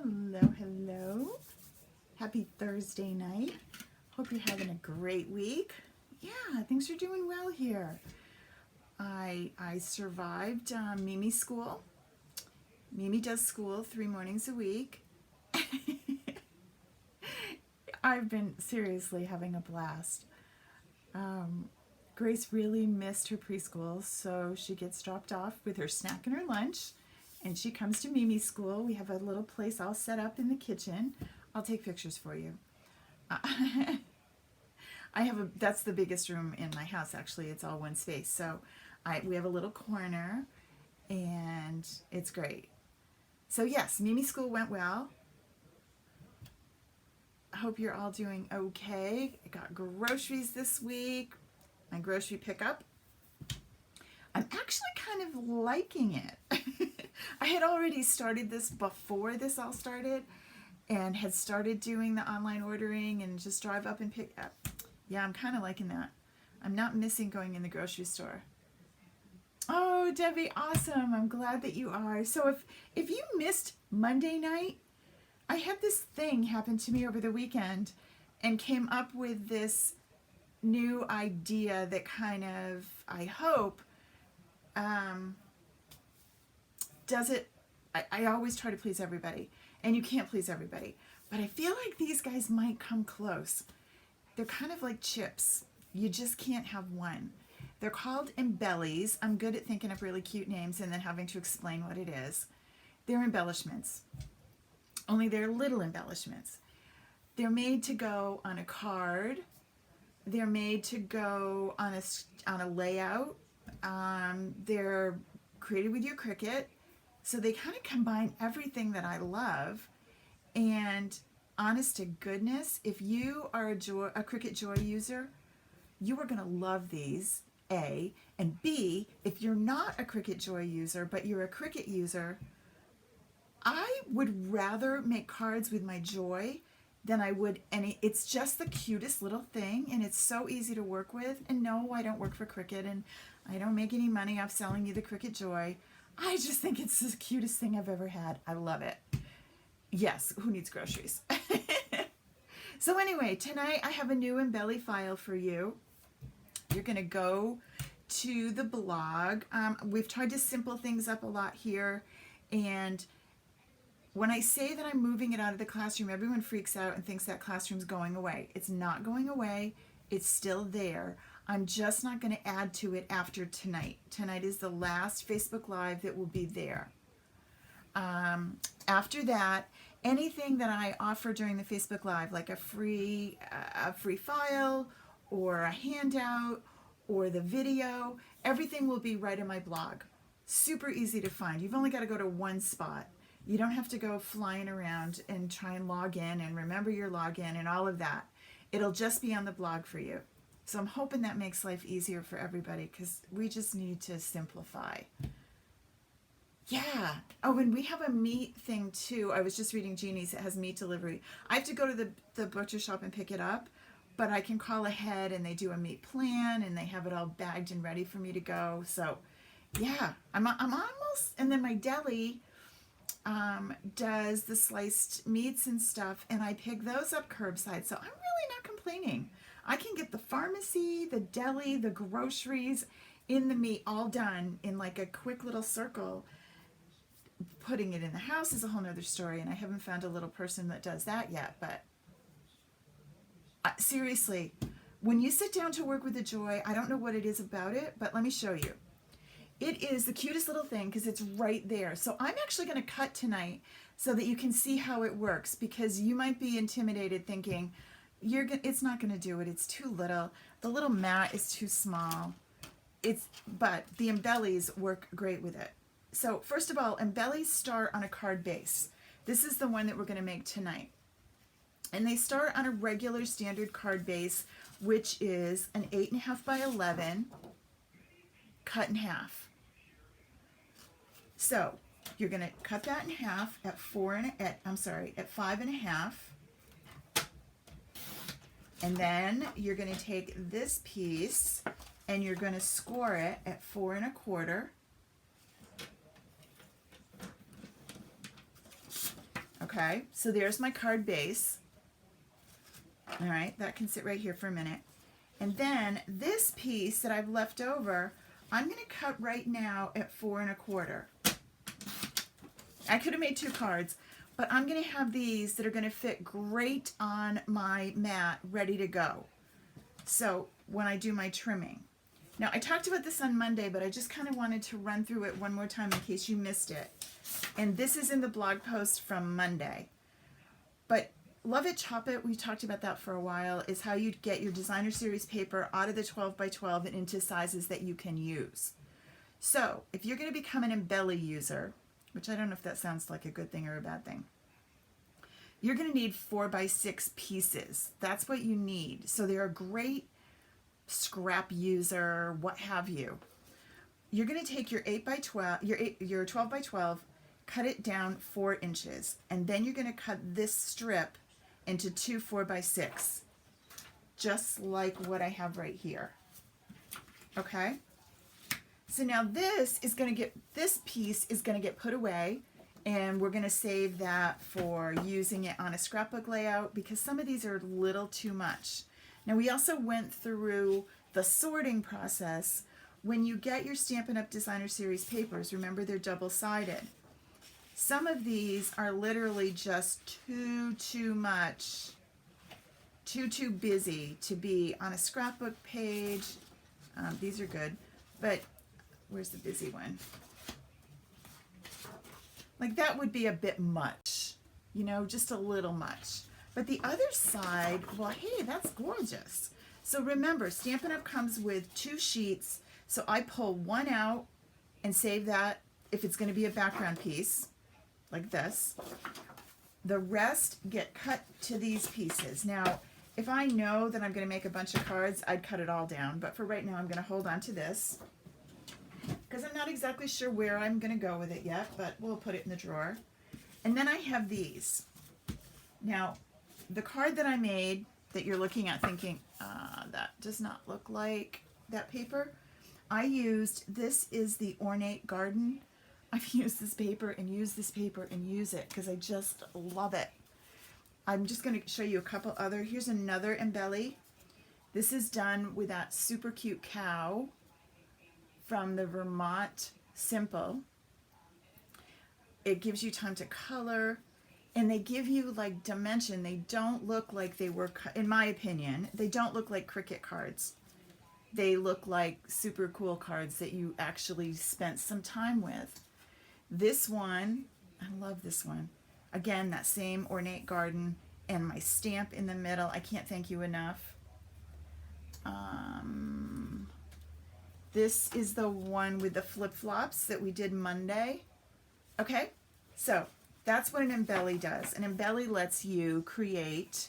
Hello, hello. Happy Thursday night. Hope you're having a great week. Yeah, things are doing well here. I survived Mimi school. Mimi does school 3 mornings a week. I've been seriously having a blast. Grace really missed her preschool, so she gets dropped off with her snack and her lunch, and she comes to Mimi school. We have a little place all set up in the kitchen. I'll take pictures for you. That's the biggest room in my house, actually. It's all one space. So we have a little corner, and it's great. So yes, Mimi school went well. I hope you're all doing okay. I got groceries this week. My grocery pickup. I'm actually kind of liking it. I had already started this before this all started and had started doing the online ordering and just drive up and pick up. Yeah, I'm kind of liking that. I'm not missing going in the grocery store. Oh, Debbie, awesome. I'm glad that you are. So if you missed Monday night, I had this thing happen to me over the weekend and came up with this new idea that kind of, I hope, does it. I always try to please everybody, and you can't please everybody, but I feel like these guys might come close. They're kind of like chips. You just can't have one. They're called Embellys. I'm good at thinking of really cute names and then having to explain what it is. They're embellishments, only they're little embellishments. They're made to go on a card. They're made to go on a layout. They're created with your Cricut. So they kind of combine everything that I love. And honest to goodness, if you are a Cricut Joy user, you are going to love these, A. And B, if you're not a Cricut Joy user, but you're a Cricut user, I would rather make cards with my Joy than I would any. It's just the cutest little thing, and it's so easy to work with. And no, I don't work for Cricut, and I don't make any money off selling you the Cricut Joy. I just think it's the cutest thing I've ever had. I love it. Yes, who needs groceries? So anyway, tonight I have a new Embelly file for you. You're going to go to the blog. We've tried to simple things up a lot here, and when I say that I'm moving it out of the classroom, everyone freaks out and thinks that classroom's going away. It's not going away. It's still there. I'm just not going to add to it after tonight. Tonight is the last Facebook Live that will be there. After that, anything that I offer during the Facebook Live, like a free file or a handout or the video, everything will be right in my blog. Super easy to find. You've only got to go to one spot. You don't have to go flying around and try and log in and remember your login and all of that. It'll just be on the blog for you. So I'm hoping that makes life easier for everybody because we just need to simplify. Yeah. Oh, and we have a meat thing too. I was just reading Jeannie's. It has meat delivery. I have to go to the butcher shop and pick it up, but I can call ahead and they do a meat plan and they have it all bagged and ready for me to go. So yeah, I'm almost, and then my deli does the sliced meats and stuff, and I pick those up curbside, so I'm really not complaining. I can get the pharmacy, the deli, the groceries, in the meat all done in like a quick little circle. Putting it in the house is a whole nother story, and I haven't found a little person that does that yet, but seriously, when you sit down to work with the Joy, I don't know what it is about it, but let me show you. It is the cutest little thing because it's right there. So I'm actually going to cut tonight so that you can see how it works, because you might be intimidated thinking it's not going to do it. It's too little. The little mat is too small. But the Embellys work great with it. So first of all, Embellys start on a card base. This is the one that we're going to make tonight. And they start on a regular standard card base, which is an 8.5 by 11 cut in half. So you're going to cut that in half at 5.5, and then you're going to take this piece and you're going to score it at 4.25. Okay, so there's my card base. All right, that can sit right here for a minute. And then this piece that I've left over, I'm going to cut right now at 4 1/4. I could have made 2 cards, but I'm going to have these that are going to fit great on my mat ready to go. So when I do my trimming. Now I talked about this on Monday, but I just kind of wanted to run through it one more time in case you missed it. And this is in the blog post from Monday. But Love It, Chop It, we talked about that for a while, is how you get your designer series paper out of the 12 by 12 and into sizes that you can use. So if you're going to become an Embelly user, which I don't know if that sounds like a good thing or a bad thing, you're going to need 4 by 6 pieces. That's what you need. So they're a great scrap user, what have you. You're going to take your 8 by 12, your 12 by 12, cut it down 4 inches, and then you're going to cut this strip into 2 4 by 6, just like what I have right here. Okay? So now this piece is going to get put away, and we're going to save that for using it on a scrapbook layout because some of these are a little too much. Now we also went through the sorting process. When you get your Stampin' Up! Designer Series papers, remember they're double-sided. Some of these are literally just too much, too busy to be on a scrapbook page. These are good, but where's the busy one? Like that would be a bit much, you know, just a little much. But the other side, well, hey, that's gorgeous. So remember, Stampin' Up! Comes with 2 sheets, so I pull one out and save that if it's going to be a background piece, like this. The rest get cut to these pieces. Now, if I know that I'm going to make a bunch of cards, I'd cut it all down. But for right now, I'm going to hold on to this because I'm not exactly sure where I'm going to go with it yet, but we'll put it in the drawer. And then I have these. Now, the card that I made that you're looking at thinking, that does not look like that paper, I used, this is the Ornate Garden. I've used this paper and used this paper and use it because I just love it. I'm just going to show you a couple other. Here's another Embelly. This is done with that super cute cow from the Vermont Simple. It gives you time to color, and they give you like dimension. They don't look like they were, in my opinion, they don't look like Cricut cards. They look like super cool cards that you actually spent some time with. This one, I love this one. Again, that same Ornate Garden and my stamp in the middle. I can't thank you enough. This is the one with the flip-flops that we did Monday. Okay, so that's what an Embelly does. An Embelly lets you create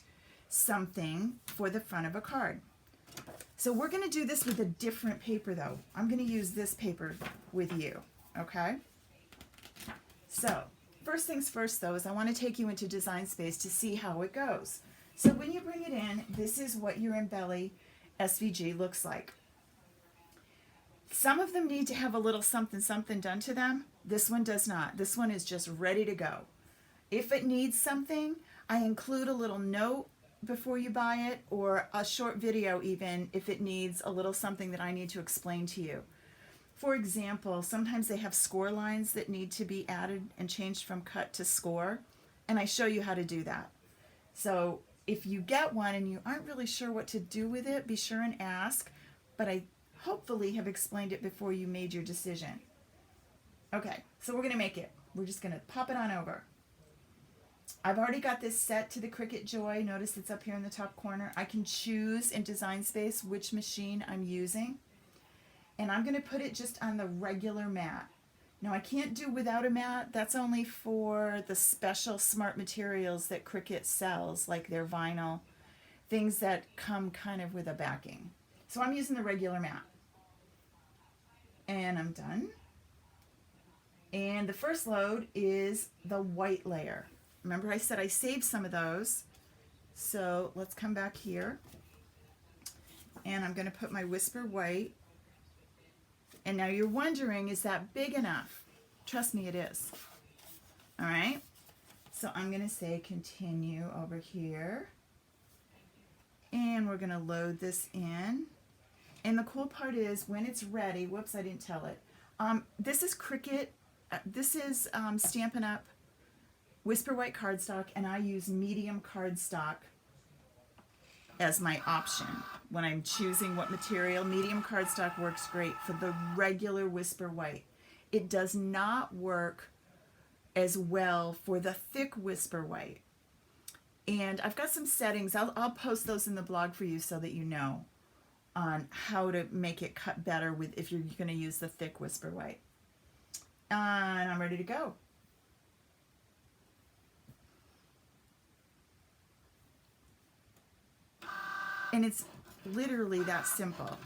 something for the front of a card. So we're going to do this with a different paper, though. I'm going to use this paper with you, okay? So first things first, though, is I want to take you into Design Space to see how it goes. So when you bring it in, this is what your Embelly SVG looks like. Some of them need to have a little something done to them. This one does not. This one is just ready to go. If it needs something, I include a little note before you buy it, or a short video even if it needs a little something that I need to explain to you. For example, sometimes they have score lines that need to be added and changed from cut to score, and I show you how to do that. So if you get one and you aren't really sure what to do with it, be sure and ask, but I hopefully have explained it before you made your decision. Okay, so we're going to make it. We're just going to pop it on over. I've already got this set to the Cricut Joy. Notice it's up here in the top corner. I can choose in Design Space which machine I'm using. And I'm going to put it just on the regular mat. Now I can't do without a mat. That's only for the special smart materials that Cricut sells, like their vinyl, things that come kind of with a backing. So I'm using the regular mat. And I'm done. And the first load is the white layer. Remember I said I saved some of those. So let's come back here. And I'm going to put my Whisper White. And now you're wondering, is that big enough? Trust me, it is. All right. So I'm going to say continue over here. And we're going to load this in. And the cool part is when it's ready, whoops, I didn't tell it. This is Cricut. This is Stampin' Up! Whisper White cardstock, and I use medium cardstock as my option. When I'm choosing what material, medium cardstock works great for the regular Whisper White. It does not work as well for the thick Whisper White. And I've got some settings. I'll post those in the blog for you so that you know on how to make it cut better with if you're going to use the thick Whisper White. And I'm ready to go. And it's literally that simple.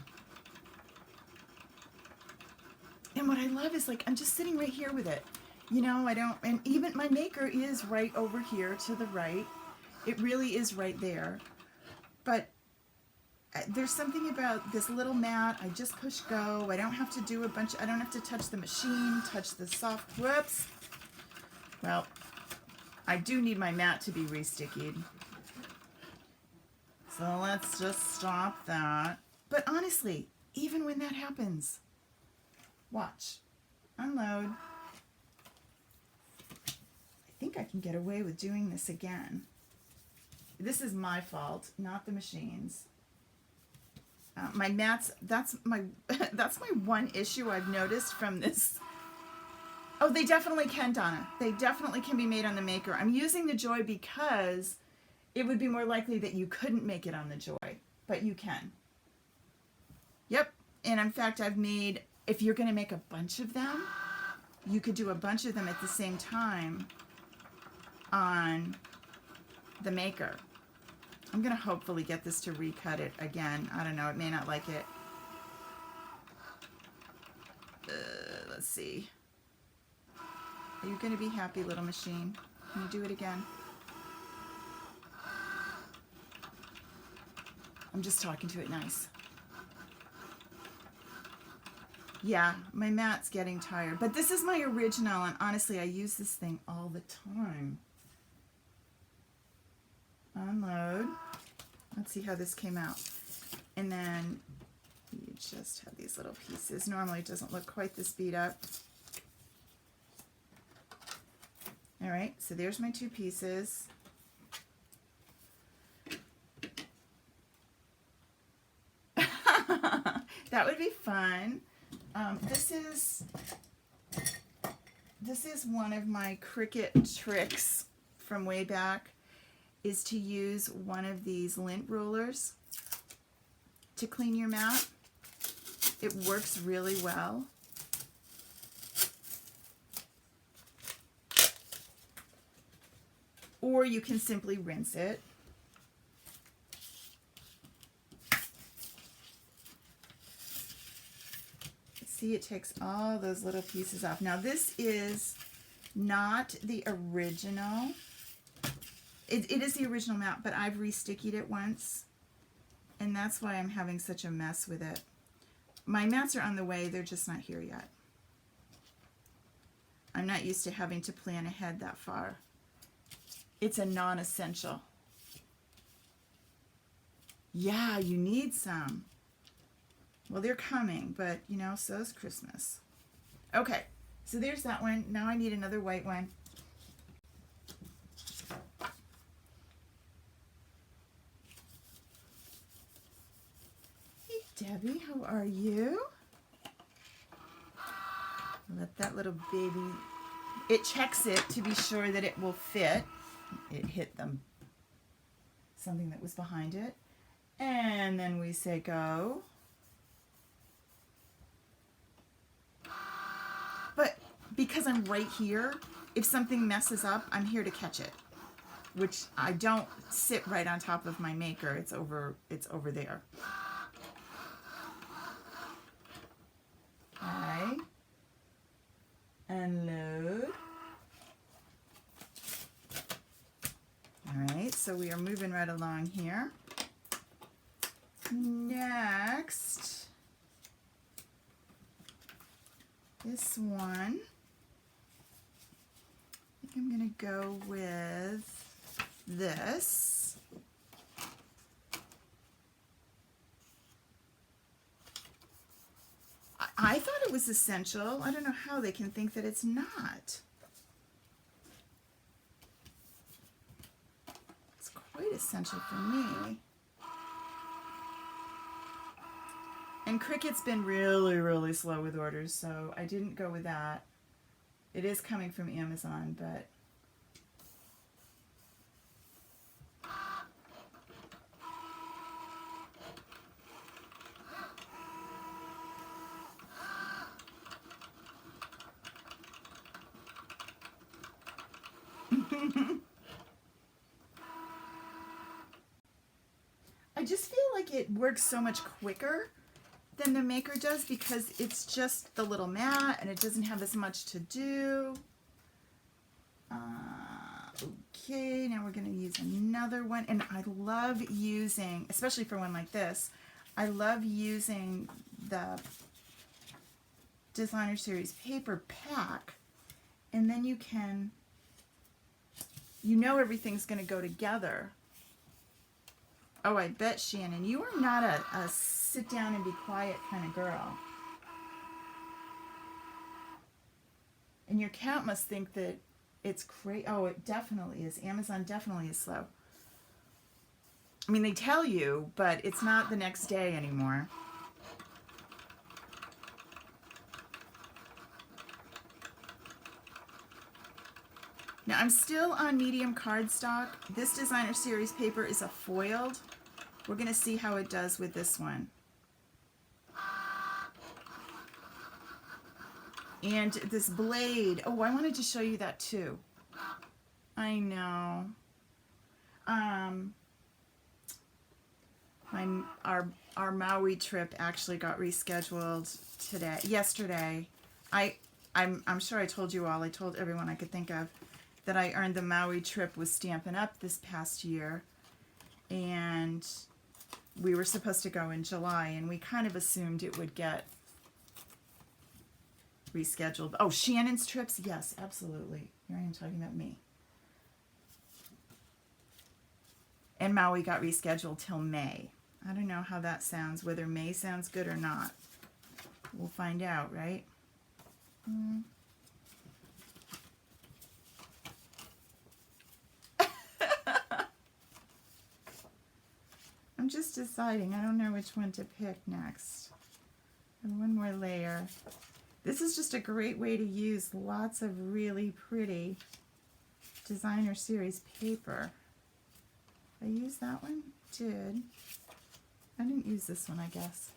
And what I love is, like, I'm just sitting right here with it. You know, and even my maker is right over here to the right. It really is right there. But there's something about this little mat. I just push go. I don't have to do I don't have to touch the machine, touch the soft, whoops. Well, I do need my mat to be re-stickied. So let's just stop that. But honestly, even when that happens, watch, unload. I think I can get away with doing this again. This is my fault, not the machine's. My mats, that's my one issue I've noticed from this. Oh, they definitely can, Donna. They definitely can be made on the maker. I'm using the Joy because it would be more likely that you couldn't make it on the Joy, but you can. Yep, and in fact, I've made, if you're going to make a bunch of them, you could do a bunch of them at the same time on the maker. I'm going to hopefully get this to recut it again. I don't know, it may not like it. Let's see. Are you going to be happy, little machine? Can you do it again? I'm just talking to it nice. Yeah, my mat's getting tired. But this is my original, and honestly, I use this thing all the time. Unload. Let's see how this came out. And then you just have these little pieces. Normally it doesn't look quite this beat up. All right, so there's my two pieces. That would be fun. This is one of my Cricut tricks from way back, is to use one of these lint rollers to clean your mat. It works really well. Or you can simply rinse it. See, it takes all those little pieces off. Now this is not the original. It is the original mat, but I've re-stickied it once, and that's why I'm having such a mess with it. My mats are on the way, they're just not here yet. I'm not used to having to plan ahead that far. It's a non-essential. Yeah, you need some. Well, they're coming, but you know, so's Christmas. Okay, so there's that one. Now I need another white one. Hey, Debbie, how are you? Let that little baby, it checks it to be sure that it will fit. It hit them, something that was behind it. And then we say go. But because I'm right here, if something messes up, I'm here to catch it, which I don't sit right on top of my maker. It's over there. Okay. Unload. All right, so we are moving right along here. Next, this one think I'm going to go with this. I thought it was essential. I don't know how they can think that it's not. It's quite essential for me. And Cricut's been really, really slow with orders, so I didn't go with that. It is coming from Amazon, but I just feel like it works so much quicker than the Maker does because it's just the little mat and it doesn't have as much to do. Okay, now we're going to use another one. And I love using, especially for one like this, I love using the Designer Series paper pack. And then you can, you know everything's going to go together. Oh, I bet, Shannon, you are not a sit down and be quiet kind of girl. And your cat must think that it's crazy. Oh, it definitely is. Amazon definitely is slow. I mean, they tell you, but it's not the next day anymore. Now, I'm still on medium cardstock. This Designer Series paper is a foiled. We're going to see how it does with this one. And this blade, oh, I wanted to show you that too. I know. Our Maui trip actually got rescheduled yesterday. I'm sure I told you all, I told everyone I could think of, that I earned the Maui trip with Stampin' Up! This past year. And we were supposed to go in July, and we kind of assumed it would get rescheduled. Oh, Shannon's trips? Yes, absolutely. Here I am talking about me. And Maui got rescheduled till May. I don't know how that sounds, whether May sounds good or not. We'll find out, right? I'm just deciding. I don't know which one to pick next. And one more layer. This is just a great way to use lots of really pretty Designer Series paper. I used that one? Did. I didn't use this one, I guess.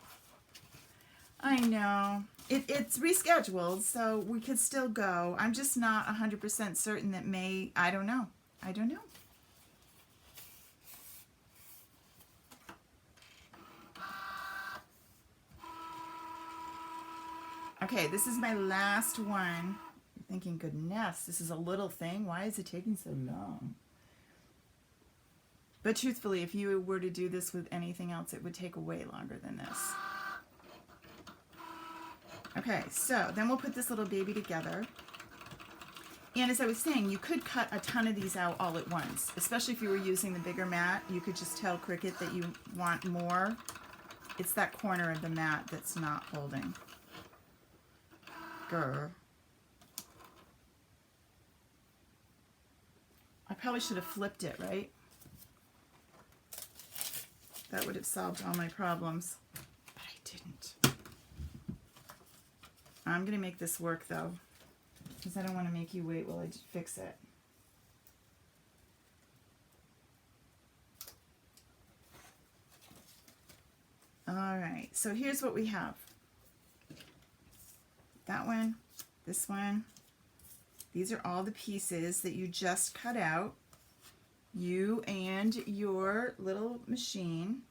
I know. It's rescheduled, so we could still go. I'm just not 100% certain that May, I don't know. I don't know. Okay, this is my last one. You're thinking, goodness, this is a little thing. Why is it taking so long? But truthfully, if you were to do this with anything else, it would take way longer than this. Okay, so then we'll put this little baby together. And as I was saying, you could cut a ton of these out all at once, especially if you were using the bigger mat. You could just tell Cricut that you want more. It's that corner of the mat that's not holding. Grr. I probably should have flipped it, right? That would have solved all my problems, but I didn't. I'm going to make this work, though, because I don't want to make you wait while I fix it. All right, so here's what we have. That one, this one. These are all the pieces that you just cut out. You and your little machine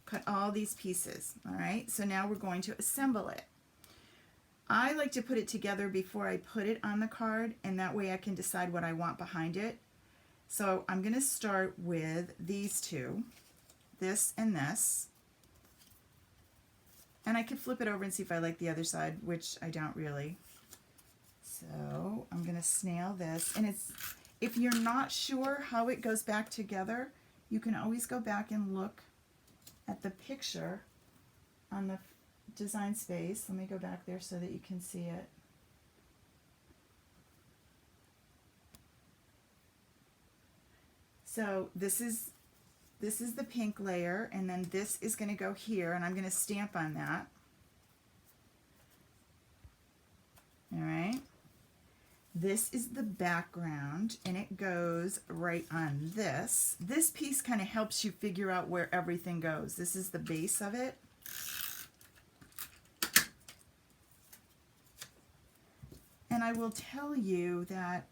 cut all these pieces. All right, so now we're going to assemble it. I like to put it together before I put it on the card, and that way I can decide what I want behind it. So I'm going to start with these two, this and this. And I could flip it over and see if I like the other side, which I don't really. So I'm going to snail this, and it's, if you're not sure how it goes back together, you can always go back and look at the picture on the design space. Let me go back there so that you can see it. So this is the pink layer, and then this is going to go here, and I'm going to stamp on that. All right. This is the background, and it goes right on this. This piece kind of helps you figure out where everything goes. This is the base of it. And I will tell you that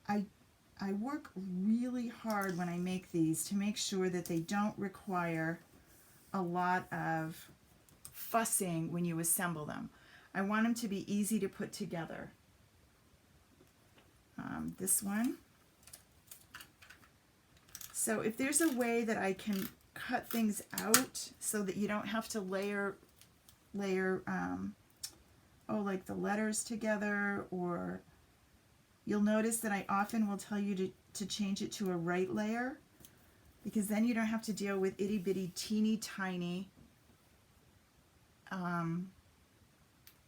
I work really hard when I make these to make sure that they don't require a lot of fussing when you assemble them. I want them to be easy to put together. This one. So if there's a way that I can cut things out so that you don't have to layer like the letters together, or you'll notice that I often will tell you to change it to a right layer, because then you don't have to deal with itty bitty teeny tiny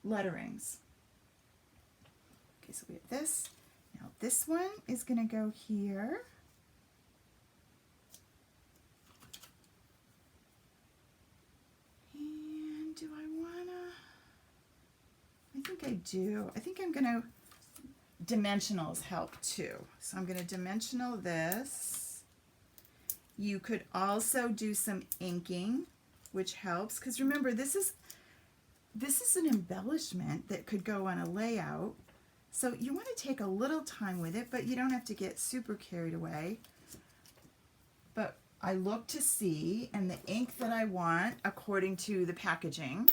letterings. Okay, so we have this. Now this one is going to go here. And do I want to? I think I do. I think I'm going to, dimensionals help too. So I'm going to dimensional this. You could also do some inking, which helps, because remember, this is an embellishment that could go on a layout. So you want to take a little time with it, but you don't have to get super carried away. But I look to see, and the ink that I want, according to the packaging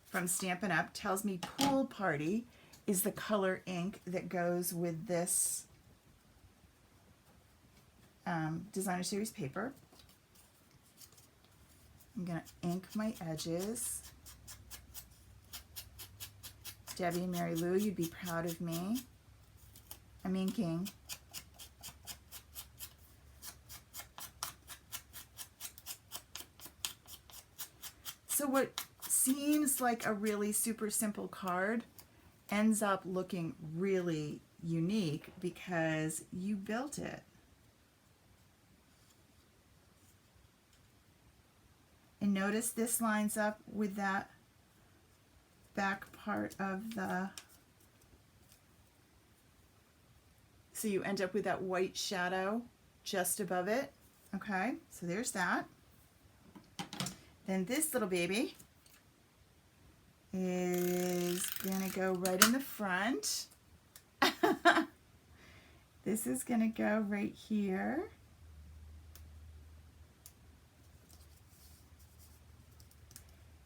from Stampin' Up, tells me Pool Party is the color ink that goes with this designer series paper. I'm going to ink my edges. Debbie and Mary Lou, you'd be proud of me. I'm inking. So what seems like a really super simple card ends up looking really unique because you built it. And notice this lines up with that back part of the, so you end up with that white shadow just above it. Okay, so there's that. Then this little baby is gonna go right in the front. This is gonna go right here.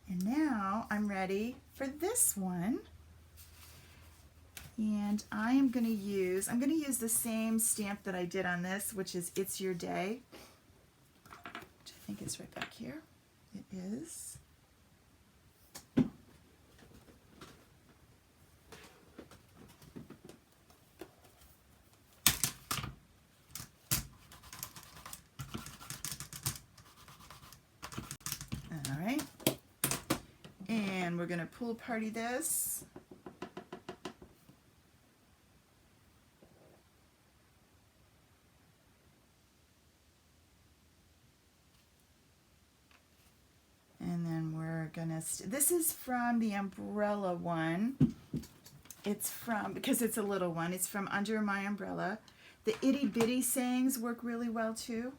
And now I'm ready for this one. And I'm gonna use the same stamp that I did on this, which is It's Your Day, which I think is right back here. It is. All right. And we're going to Pool Party this. And then we're going to, this is from the umbrella one. It's from, because it's a little one, it's from Under My Umbrella. The itty bitty sayings work really well too.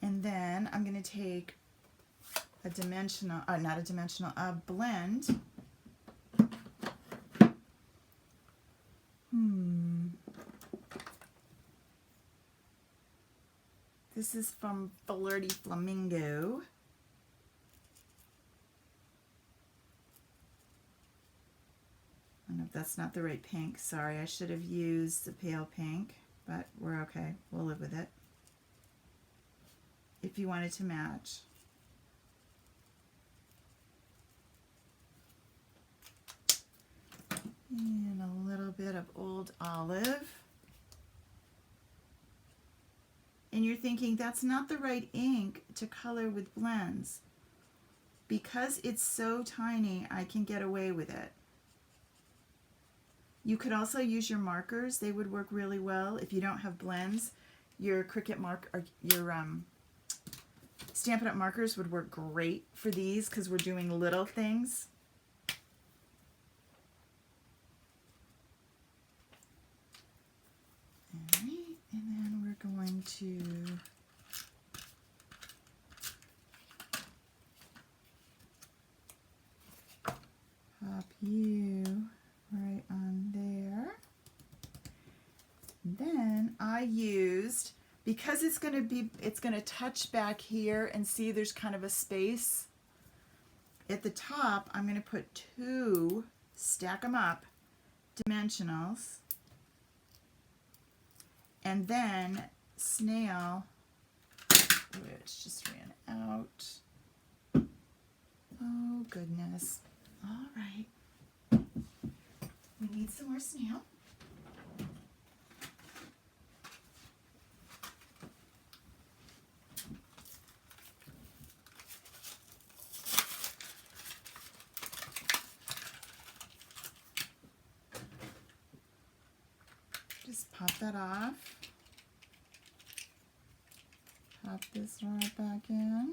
And then I'm going to take a dimensional, not a dimensional, a blend. This is from Flirty Flamingo. I don't know if that's not the right pink. Sorry, I should have used the pale pink, but we're okay. We'll live with it. If you wanted to match. And a little bit of Old Olive. And you're thinking, that's not the right ink to color with blends. Because it's so tiny, I can get away with it. You could also use your markers. They would work really well if you don't have blends. Your Cricut mark or your Stampin' Up! Markers would work great for these because we're doing little things. All right, and then we're going to pop you right on there. Then I used, because it's going to touch back here, and see there's kind of a space at the top. I'm going to put 2, stack them up, dimensionals, and then snail, which just ran out. Oh goodness. All right. We need some more snail. Just pop that off. Pop this right back in.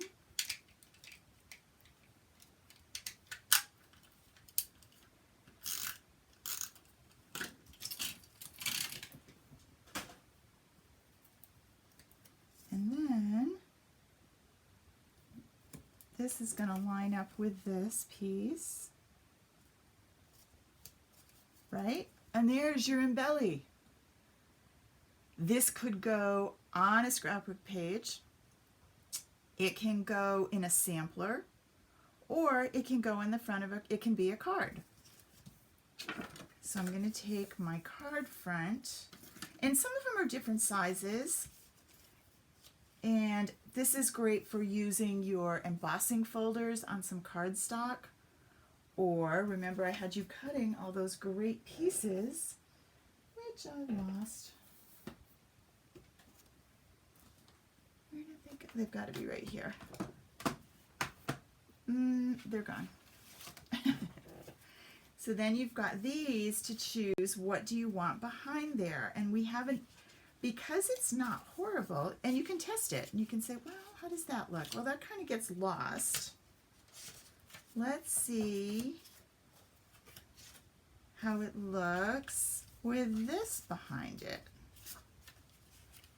And then this is going to line up with this piece, right? And there's your Embelly. This could go on a scrapbook page. It can go in a sampler, or it can go in the front of it can be a card. So I'm going to take my card front, and some of them are different sizes. And this is great for using your embossing folders on some cardstock. Or, remember I had you cutting all those great pieces, which I lost. Where did they go? They've got to be right here. They're gone. So then you've got these to choose, what do you want behind there? And we haven't, because it's not horrible, and you can test it, and you can say, well, how does that look? Well, that kind of gets lost. Let's see how it looks with this behind it.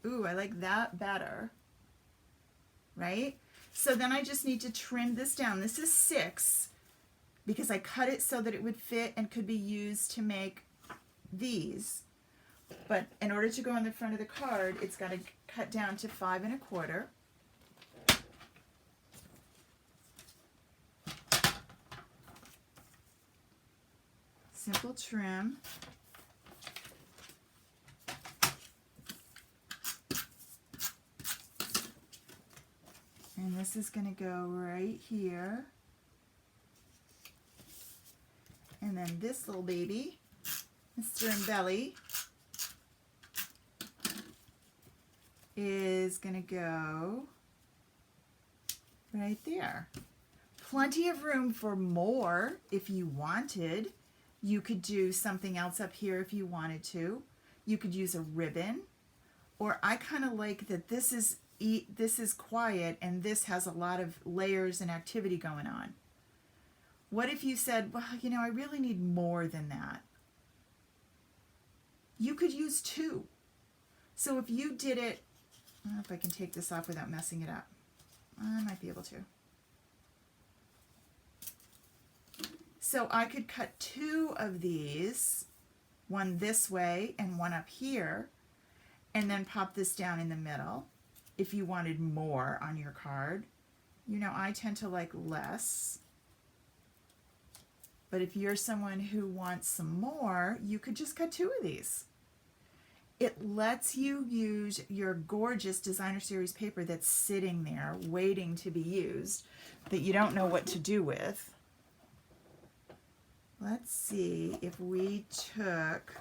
Ooh, I like that better, right? So then I just need to trim this down. This is 6, because I cut it so that it would fit and could be used to make these. But in order to go on the front of the card, it's got to cut down to 5 1/4. Simple trim. And this is going to go right here. And then this little baby, Mr. Embelly, is going to go right there. Plenty of room for more if you wanted. You could do something else up here if you wanted to. You could use a ribbon, or I kind of like that this is quiet and this has a lot of layers and activity going on. What if you said, well, you know, I really need more than that? You could use 2. So if you did it, I don't know if I can take this off without messing it up. I might be able to. So I could cut 2 of these, one this way and one up here, and then pop this down in the middle if you wanted more on your card. You know, I tend to like less. But if you're someone who wants some more, you could just cut 2 of these. It lets you use your gorgeous designer series paper that's sitting there waiting to be used, that you don't know what to do with. let's see if we took,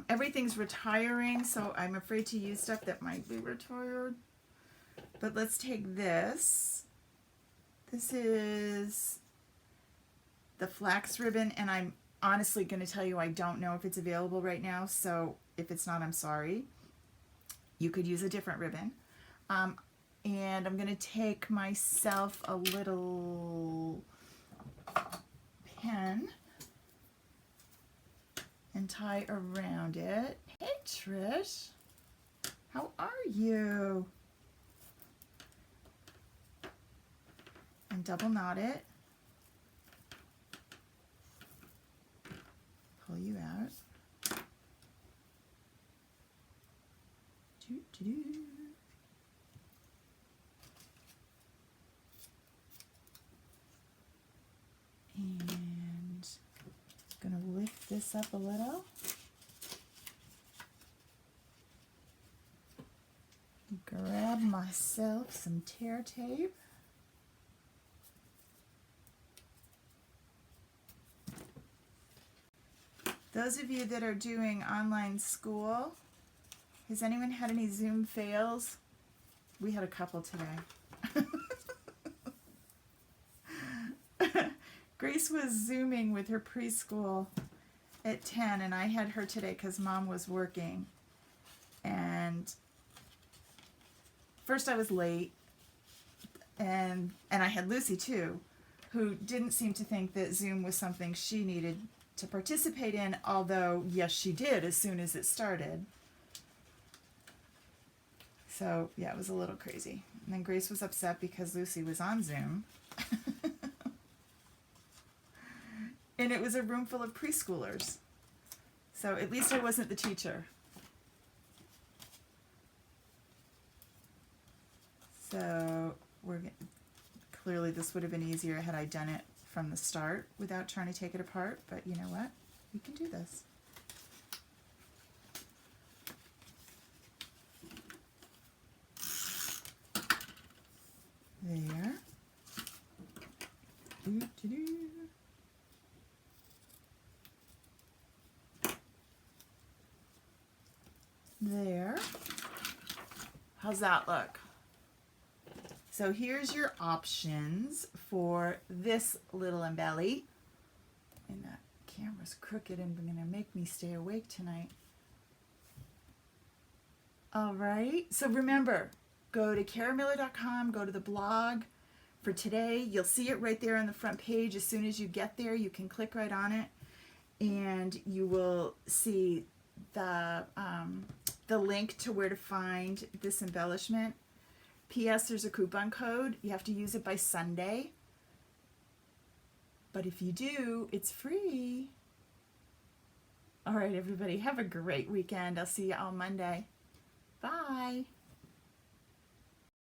everything's retiring, so I'm afraid to use stuff that might be retired. But let's take this. This is the flax ribbon, and I'm honestly going to tell you I don't know if it's available right now, so if it's not, I'm sorry. You could use a different ribbon. And I'm going to take myself a little pen and tie around it. Hey Trish, how are you? And double knot it. Pull you out. Doo-doo-doo. And I'm going to lift this up a little. Grab myself some tear tape. Those of you that are doing online school, has anyone had any Zoom fails? We had a couple today. Grace was Zooming with her preschool at 10, and I had her today because Mom was working. And first I was late, and I had Lucy too, who didn't seem to think that Zoom was something she needed to participate in, although yes she did as soon as it started. So yeah, it was a little crazy. And then Grace was upset because Lucy was on Zoom. And it was a room full of preschoolers. So at least I wasn't the teacher. So clearly this would have been easier had I done it from the start without trying to take it apart, but you know what? We can do this. There. Doo-doo-doo. There. How's that look? So here's your options for this little Embelly. And that camera's crooked and going to make me stay awake tonight. All right. So remember, go to caramiller.com, go to the blog for today. You'll see it right there on the front page. As soon as you get there, you can click right on it, and you will see the link to where to find this embellishment. P.S. There's a coupon code. You have to use it by Sunday. But if you do, it's free. All right, everybody. Have a great weekend. I'll see you all Monday. Bye.